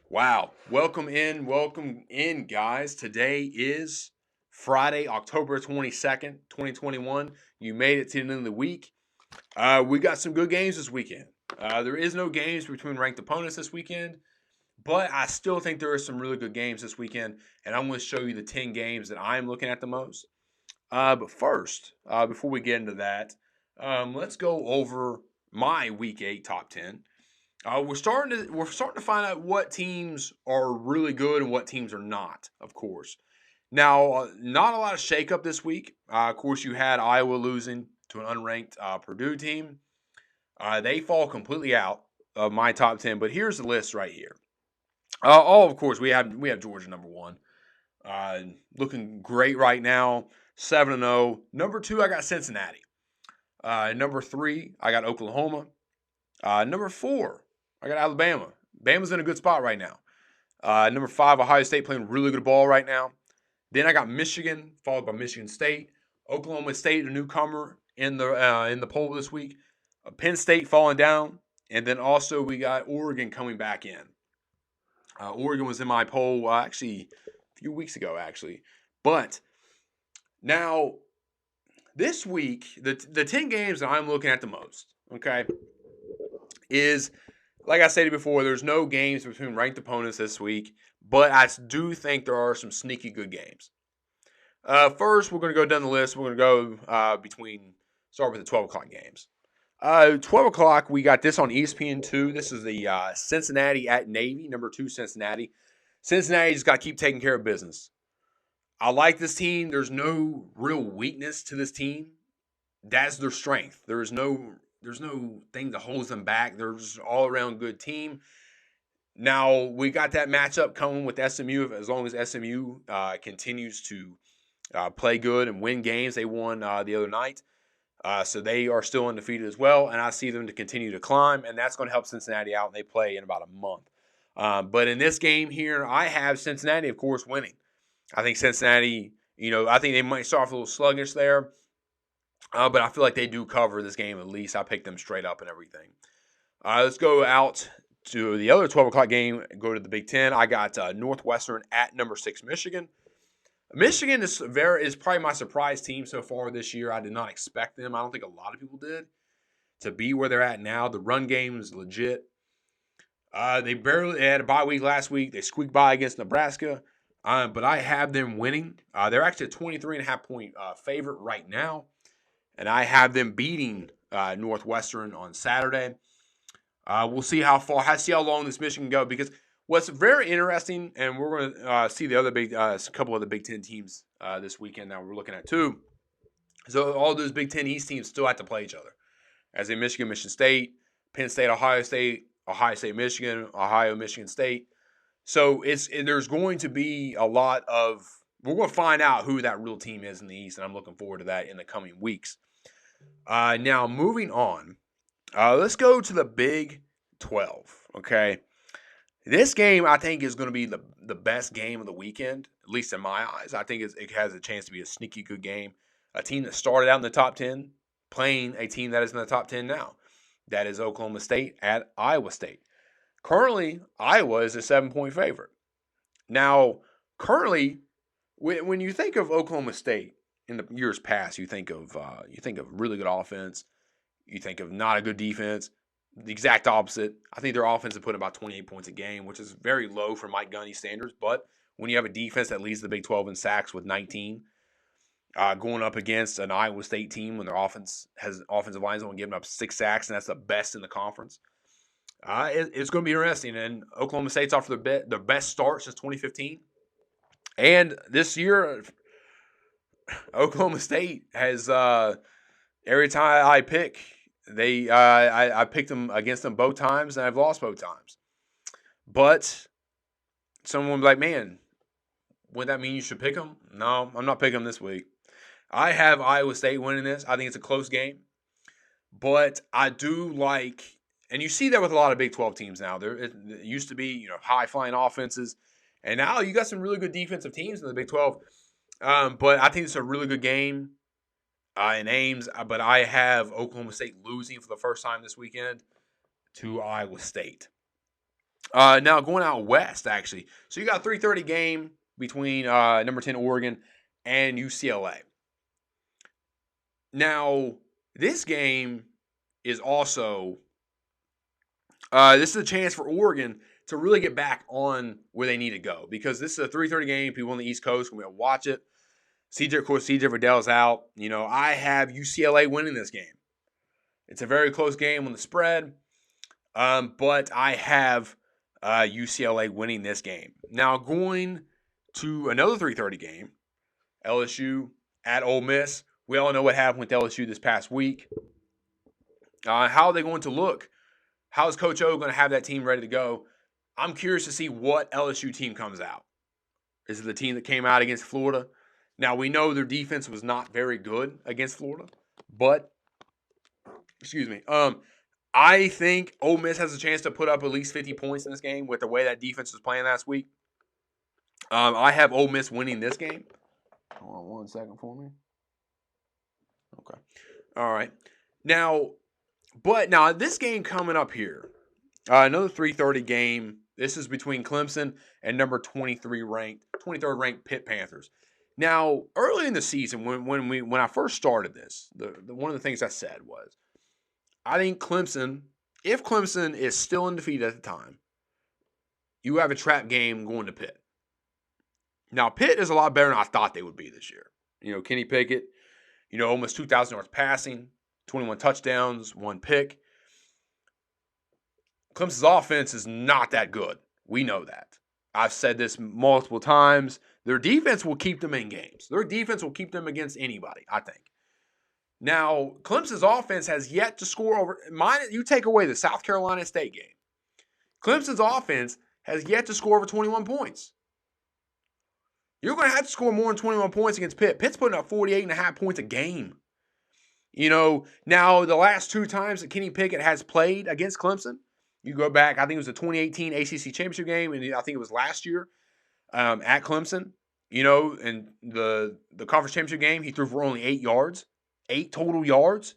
Wow. Welcome in, guys. Today is Friday, October 22nd, 2021. You made it to the end of the week. We got some good games this weekend. There is no games between ranked opponents this weekend, but I still think there are some really good games this weekend, and I'm going to show you the 10 games that I'm looking at the most. But first, before we get into that, let's go over my Week 8 top 10. We're starting to find out what teams are really good and what teams are not. Of course, now not a lot of shakeup this week. Of course, you had Iowa losing to an unranked Purdue team. They fall completely out of my top 10. But here's the list right here. Of course, we have Georgia number one, looking great right now, 7-0. Number two, I got Cincinnati. Number three, I got Oklahoma. Number four, I got Alabama. Bama's in a good spot right now. Number five, Ohio State playing really good ball right now. Then I got Michigan, followed by Michigan State. Oklahoma State, a newcomer in the poll this week. Penn State falling down, and then also we got Oregon coming back in. Oregon was in my poll actually a few weeks ago, actually. But now this week, the 10 games that I'm looking at the most, okay, is, like I stated before, there's no games between ranked opponents this week, but I do think there are some sneaky good games. First, we're going to go down the list. We're going to go start with the 12 o'clock games. 12 o'clock, we got this on ESPN2. This is the Cincinnati at Navy, number 2 Cincinnati. Cincinnati just got to keep taking care of business. I like this team. There's no real weakness to this team. That's their strength. There's no thing that holds them back. They're just all around good team. Now we got that matchup coming with SMU. As long as SMU continues to play good and win games, they won the other night, so they are still undefeated as well. And I see them to continue to climb, and that's going to help Cincinnati out. And they play in about a month. But in this game here, I have Cincinnati, of course, winning. I think Cincinnati. I think they might start off a little sluggish there. But I feel like they do cover this game at least. I picked them straight up and everything. Let's go out to the other 12 o'clock game and go to the Big Ten. I got Northwestern at number 6 Michigan. Michigan is probably my surprise team so far this year. I did not expect them. I don't think a lot of people did to be where they're at now. The run game is legit. They had a bye week last week. They squeaked by against Nebraska. But I have them winning. They're actually a 23.5 point favorite right now. And I have them beating Northwestern on Saturday. We'll see how long this mission can go. Because what's very interesting, and we're going to see the other couple of the Big Ten teams this weekend that we're looking at too. So all those Big Ten East teams still have to play each other. As in Michigan, Michigan State, Penn State, Ohio State, Michigan, Ohio, Michigan State. So there's going to be a lot of – we're going to find out who that real team is in the East, and I'm looking forward to that in the coming weeks. Now, moving on, let's go to the Big 12, okay? This game, I think, is going to be the best game of the weekend, at least in my eyes. I think it has a chance to be a sneaky good game. A team that started out in the top 10 playing a team that is in the top 10 now. That is Oklahoma State at Iowa State. Currently, Iowa is a 7-point favorite. Now, currently, when you think of Oklahoma State in the years past, you think of really good offense. You think of not a good defense. The exact opposite. I think their offense has put about 28 points a game, which is very low for Mike Gundy standards. But when you have a defense that leads the Big 12 in sacks with 19, going up against an Iowa State team when their offensive lines only giving up 6 sacks, and that's the best in the conference. It's going to be interesting. And Oklahoma State's off their best start since 2015. And this year, Oklahoma State has every time I pick, I picked them against them both times, and I've lost both times. But someone will be like, man, would that mean you should pick them? No, I'm not picking them this week. I have Iowa State winning this. I think it's a close game. But I do like, and you see that with a lot of Big 12 teams now. It used to be, high-flying offenses. And now you got some really good defensive teams in the Big 12. But I think it's a really good game in Ames. But I have Oklahoma State losing for the first time this weekend to Iowa State. Now going out west, actually. So you got a 3:30 game between number 10 Oregon and UCLA. Now, this game is also this is a chance for Oregon to really get back on where they need to go, because this is a 3:30 game. People on the East Coast can watch it. Of course, CJ Verdell's out. I have UCLA winning this game. It's a very close game on the spread, but I have UCLA winning this game. Now, going to another 3:30 game, LSU at Ole Miss. We all know what happened with LSU this past week. How are they going to look? How is Coach O going to have that team ready to go? I'm curious to see what LSU team comes out. Is it the team that came out against Florida? Now, we know their defense was not very good against Florida, but, I think Ole Miss has a chance to put up at least 50 points in this game with the way that defense was playing last week. I have Ole Miss winning this game. Hold on 1 second for me. Okay. All right. Now, this game coming up here, another 3:30 game. This is between Clemson and number 23rd ranked Pitt Panthers. Now, early in the season, when I first started this, one of the things I said was, I think Clemson, if Clemson is still undefeated at the time, you have a trap game going to Pitt. Now, Pitt is a lot better than I thought they would be this year. Kenny Pickett, almost 2,000 yards passing, 21 touchdowns, 1 pick. Clemson's offense is not that good. We know that. I've said this multiple times. Their defense will keep them in games. Their defense will keep them against anybody, I think. Now, Clemson's offense has yet to score over. You take away the South Carolina State game. Clemson's offense has yet to score over 21 points. You're going to have to score more than 21 points against Pitt. Pitt's putting up 48.5 points a game. Now the last 2 times that Kenny Pickett has played against Clemson, you go back, I think it was the 2018 ACC Championship game, and I think it was last year at Clemson. And the conference championship game, he threw for only 8 yards, 8 total yards.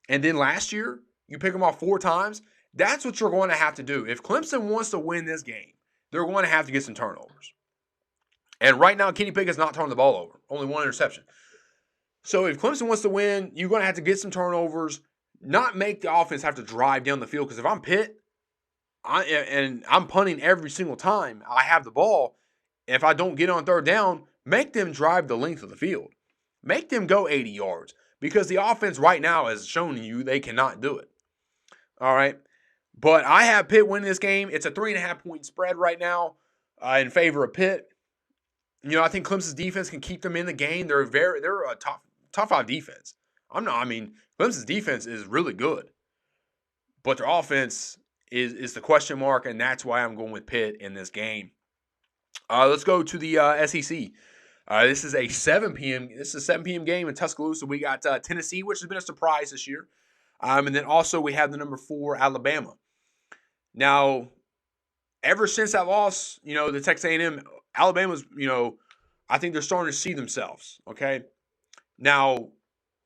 And then last year, you pick him off 4 times. That's what you're going to have to do. If Clemson wants to win this game, they're going to have to get some turnovers. And right now, Kenny Pickett's not turning the ball over. Only 1 interception. So if Clemson wants to win, you're going to have to get some turnovers, not make the offense have to drive down the field. Because if I'm Pitt, I'm punting every single time I have the ball, if I don't get on 3rd down, make them drive the length of the field. Make them go 80 yards. Because the offense right now has shown you they cannot do it. All right? But I have Pitt winning this game. It's a 3.5-point spread right now in favor of Pitt. I think Clemson's defense can keep them in the game. They're a top 5 defense. Clemson's defense is really good. But their offense is the question mark, and that's why I'm going with Pitt in this game. Let's go to the SEC. This is a 7 p.m. game in Tuscaloosa. We got Tennessee, which has been a surprise this year. And then also we have the number 4 Alabama. Now, ever since that loss, the Texas A&M, Alabama's, I think they're starting to see themselves, okay? Now,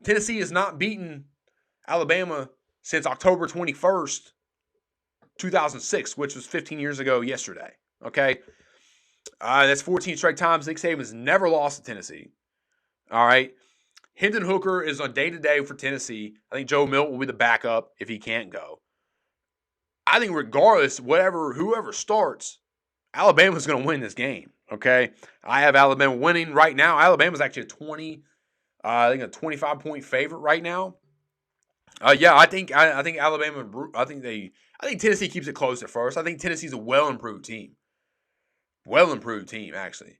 Tennessee has not beaten Alabama since October 21st, 2006, which was 15 years ago yesterday, okay? That's 14 straight times. Nick Saban's never lost to Tennessee, all right? Hendon Hooker is on day-to-day for Tennessee. I think Joe Milton will be the backup if he can't go. I think regardless, whoever starts, Alabama's going to win this game, okay? I have Alabama winning right now. Alabama's actually a 25-point favorite right now. I think Alabama. I think Tennessee keeps it close at first. I think Tennessee's a well-improved team. Well-improved team, actually.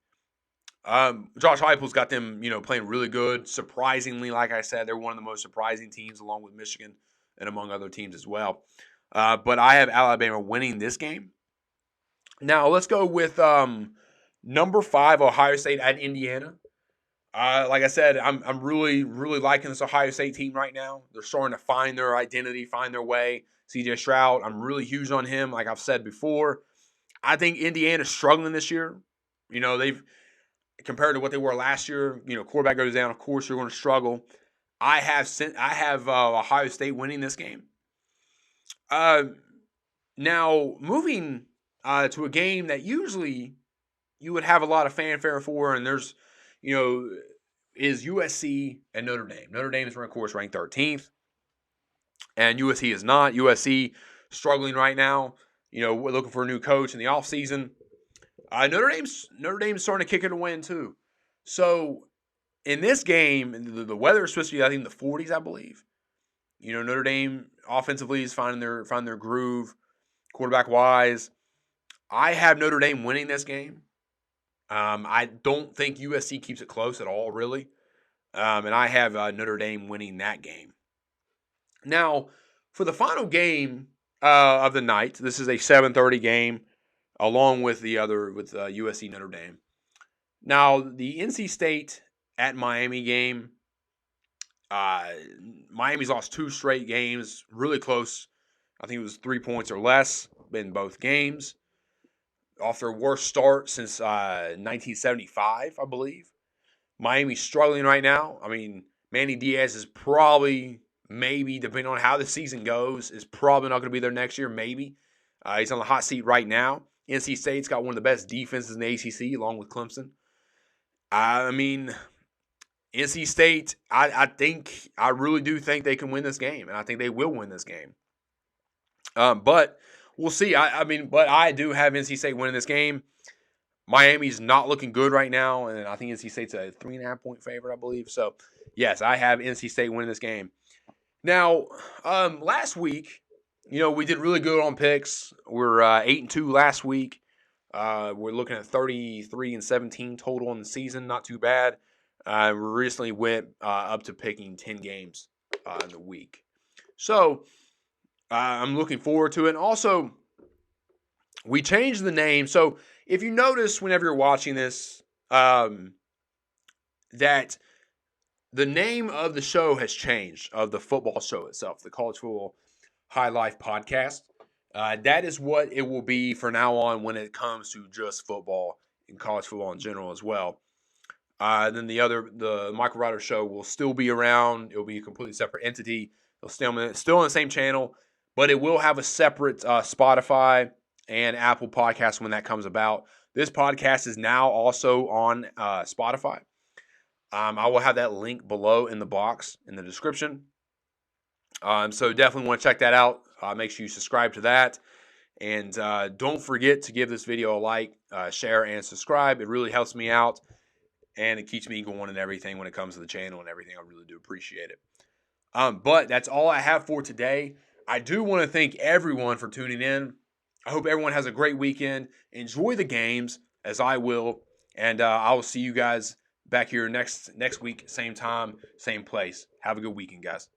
Josh Heupel's got them, playing really good. Surprisingly, like I said, they're one of the most surprising teams, along with Michigan and among other teams as well. But I have Alabama winning this game. Now let's go with number 5 Ohio State at Indiana. Like I said, I'm really, really liking this Ohio State team right now. They're starting to find their identity, find their way. CJ Stroud, I'm really huge on him, like I've said before. I think Indiana's struggling this year. They've, compared to what they were last year, quarterback goes down, of course you're going to struggle. I have Ohio State winning this game. Now, moving to a game that usually you would have a lot of fanfare for, and there's, is USC and Notre Dame. Notre Dame is, of course, ranked 13th, and USC is not. USC struggling right now. We're looking for a new coach in the offseason. Notre Dame's starting to kick it a win too. So in this game, the weather is supposed to be, I think, in the 40s, I believe. Notre Dame offensively is finding their groove, quarterback wise. I have Notre Dame winning this game. I don't think USC keeps it close at all, really. And I have Notre Dame winning that game. Now, for the final game of the night, this is a 7:30 game, along with the other with USC Notre Dame. Now, the NC State at Miami game. Miami's lost 2 straight games, really close. I think it was 3 points or less in both games. Off their worst start since 1975, I believe. Miami's struggling right now. I mean, Manny Diaz is probably, maybe, depending on how the season goes, is probably not going to be there next year, maybe. He's on the hot seat right now. NC State's got one of the best defenses in the ACC, along with Clemson. I mean, NC State, I really do think they can win this game, and I think they will win this game. But we'll see. But I do have NC State winning this game. Miami's not looking good right now, and I think NC State's a 3.5-point favorite, I believe. So, yes, I have NC State winning this game. Now, last week, we did really good on picks. We're 8-2 last week. We're looking at 33-17 total in the season. Not too bad. We recently went up to picking 10 games in the week. So, I'm looking forward to it. And also, we changed the name. So, if you notice whenever you're watching this, that the name of the show has changed, of the football show itself, the College Football High Life podcast. That is what it will be from now on when it comes to just football and college football in general as well. Then the Michael Ryder show will still be around. It will be a completely separate entity. It'll still on the same channel, but it will have a separate Spotify and Apple podcast when that comes about. This podcast is now also on Spotify. I will have that link below in the box in the description. So definitely want to check that out. Make sure you subscribe to that. And don't forget to give this video a like, share, and subscribe. It really helps me out. And it keeps me going and everything when it comes to the channel and everything. I really do appreciate it. But that's all I have for today. I do want to thank everyone for tuning in. I hope everyone has a great weekend. Enjoy the games, as I will. And I will see you guys back here next week, same time, same place. Have a good weekend, guys.